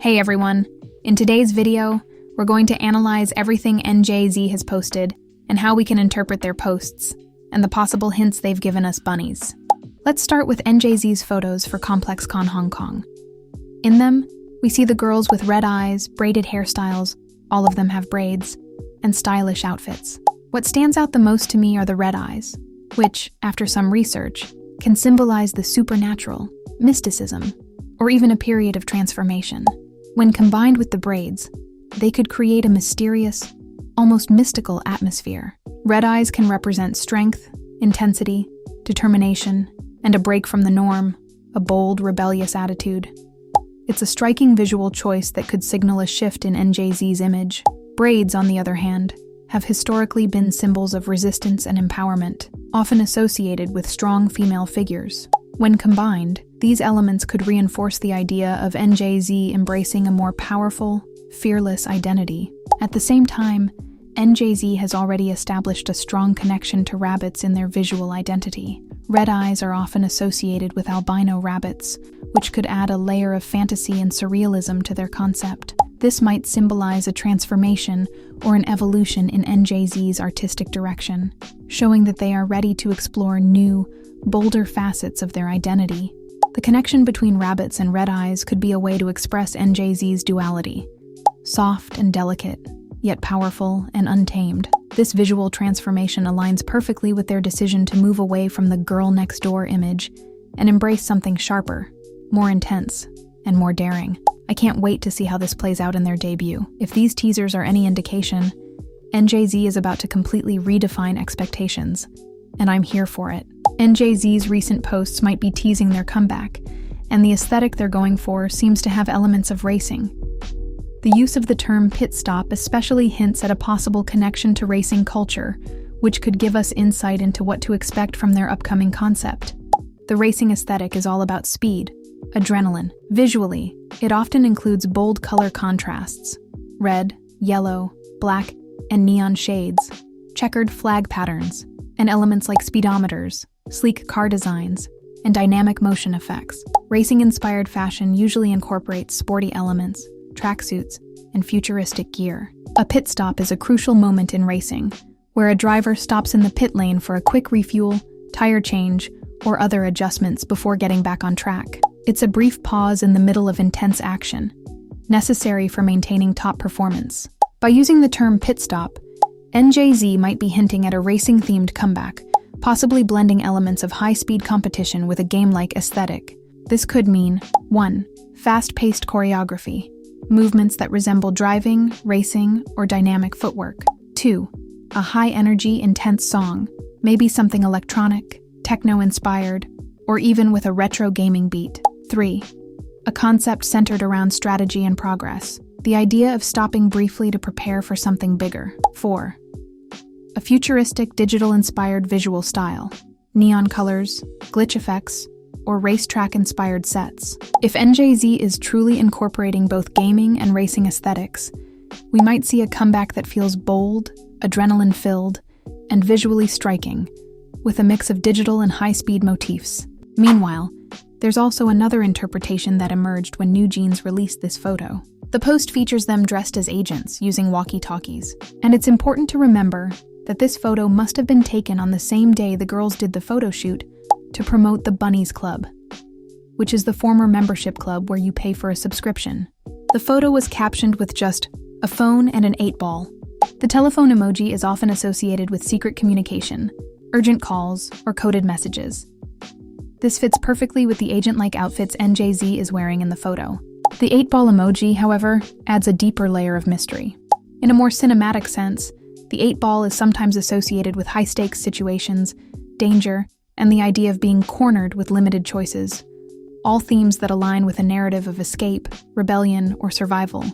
Hey everyone, in today's video, we're going to analyze everything NJZ has posted and how we can interpret their posts, and the possible hints they've given us bunnies. Let's start with NJZ's photos for ComplexCon Hong Kong. In them, we see the girls with red eyes, braided hairstyles, all of them have braids, and stylish outfits. What stands out the most to me are the red eyes, which, after some research, can symbolize the supernatural, mysticism, or even a period of transformation. When combined with the braids, they could create a mysterious, almost mystical atmosphere. Red eyes can represent strength, intensity, determination, and a break from the norm, a bold, rebellious attitude. It's a striking visual choice that could signal a shift in NJZ's image. Braids, on the other hand, have historically been symbols of resistance and empowerment, often associated with strong female figures. When combined, these elements could reinforce the idea of NJZ embracing a more powerful, fearless identity. At the same time, NJZ has already established a strong connection to rabbits in their visual identity. Red eyes are often associated with albino rabbits, which could add a layer of fantasy and surrealism to their concept. This might symbolize a transformation or an evolution in NJZ's artistic direction, showing that they are ready to explore new, bolder facets of their identity. The connection between rabbits and red eyes could be a way to express NJZ's duality, soft and delicate, yet powerful and untamed. This visual transformation aligns perfectly with their decision to move away from the girl next door image and embrace something sharper, more intense, and more daring. I can't wait to see how this plays out in their debut. If these teasers are any indication, NJZ is about to completely redefine expectations, and I'm here for it. NJZ's recent posts might be teasing their comeback, and the aesthetic they're going for seems to have elements of racing. The use of the term pit stop especially hints at a possible connection to racing culture, which could give us insight into what to expect from their upcoming concept. The racing aesthetic is all about speed, adrenaline. Visually, it often includes bold color contrasts, red, yellow, black, and neon shades, checkered flag patterns, and elements like speedometers, sleek car designs, and dynamic motion effects. Racing-inspired fashion usually incorporates sporty elements, tracksuits, and futuristic gear. A pit stop is a crucial moment in racing, where a driver stops in the pit lane for a quick refuel, tire change, or other adjustments before getting back on track. It's a brief pause in the middle of intense action, necessary for maintaining top performance. By using the term pit stop, NJZ might be hinting at a racing-themed comeback, possibly blending elements of high-speed competition with a game-like aesthetic. This could mean 1. Fast-paced choreography, movements that resemble driving, racing, or dynamic footwork. 2. A high-energy, intense song, maybe something electronic, techno-inspired, or even with a retro gaming beat. 3. A concept centered around strategy and progress, the idea of stopping briefly to prepare for something bigger. 4. A futuristic, digital-inspired visual style, neon colors, glitch effects, or racetrack-inspired sets. If NJZ is truly incorporating both gaming and racing aesthetics, we might see a comeback that feels bold, adrenaline-filled, and visually striking, with a mix of digital and high-speed motifs. Meanwhile, there's also another interpretation that emerged when New Jeans released this photo. The post features them dressed as agents using walkie-talkies, and it's important to remember that this photo must have been taken on the same day the girls did the photo shoot to promote the Bunnies Club, which is the former membership club where you pay for a subscription. The photo was captioned with just a phone and an 8-ball. The telephone emoji is often associated with secret communication, urgent calls, or coded messages. This fits perfectly with the agent-like outfits NJZ is wearing in the photo. The 8-ball emoji, however, adds a deeper layer of mystery. In a more cinematic sense, the 8-ball is sometimes associated with high-stakes situations, danger, and the idea of being cornered with limited choices, all themes that align with a narrative of escape, rebellion, or survival.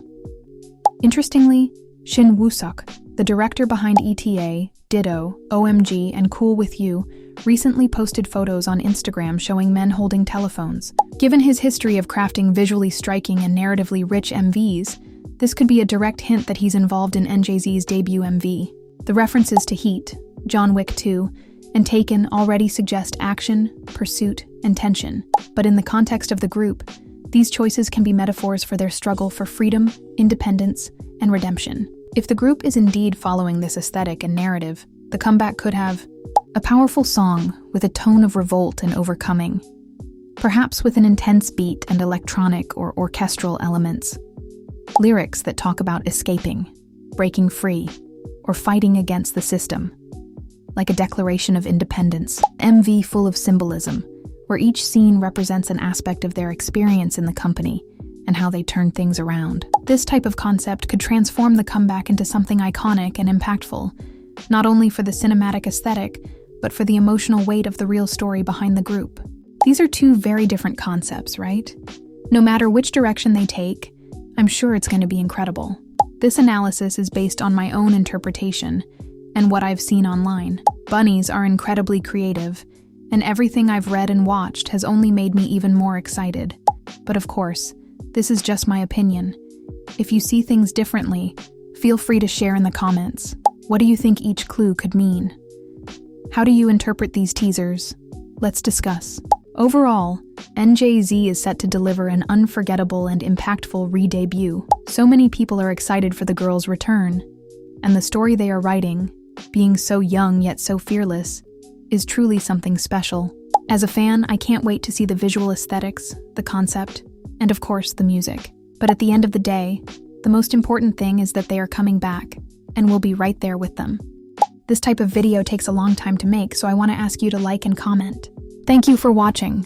Interestingly, Shin Woo-suk, the director behind ETA, Ditto, OMG, and Cool With You, recently posted photos on Instagram showing men holding telephones. Given his history of crafting visually striking and narratively rich MVs, this could be a direct hint that he's involved in NJZ's debut MV. The references to Heat, John Wick 2, and Taken already suggest action, pursuit, and tension, but in the context of the group, These choices can be metaphors for their struggle for freedom, independence, and redemption. If the group is indeed following this aesthetic and narrative, the comeback could have a powerful song with a tone of revolt and overcoming, perhaps with an intense beat and electronic or orchestral elements. Lyrics that talk about escaping, breaking free, or fighting against the system, like a declaration of independence. MV full of symbolism, where each scene represents an aspect of their experience in the company and how they turn things around. This type of concept could transform the comeback into something iconic and impactful, not only for the cinematic aesthetic, but for the emotional weight of the real story behind the group. These are two very different concepts, right? No matter which direction they take, I'm sure it's going to be incredible. This analysis is based on my own interpretation and what I've seen online. Bunnies are incredibly creative, and everything I've read and watched has only made me even more excited. But of course, this is just my opinion. If you see things differently, feel free to share in the comments. What do you think each clue could mean? How do you interpret these teasers? Let's discuss. Overall, NJZ is set to deliver an unforgettable and impactful re-debut. So many people are excited for the girls' return, and the story they are writing, being so young yet so fearless, is truly something special. As a fan, I can't wait to see the visual aesthetics, the concept, and of course the music. But at the end of the day, the most important thing is that they are coming back, and we'll be right there with them. This type of video takes a long time to make, so I want to ask you to like and comment. Thank you for watching.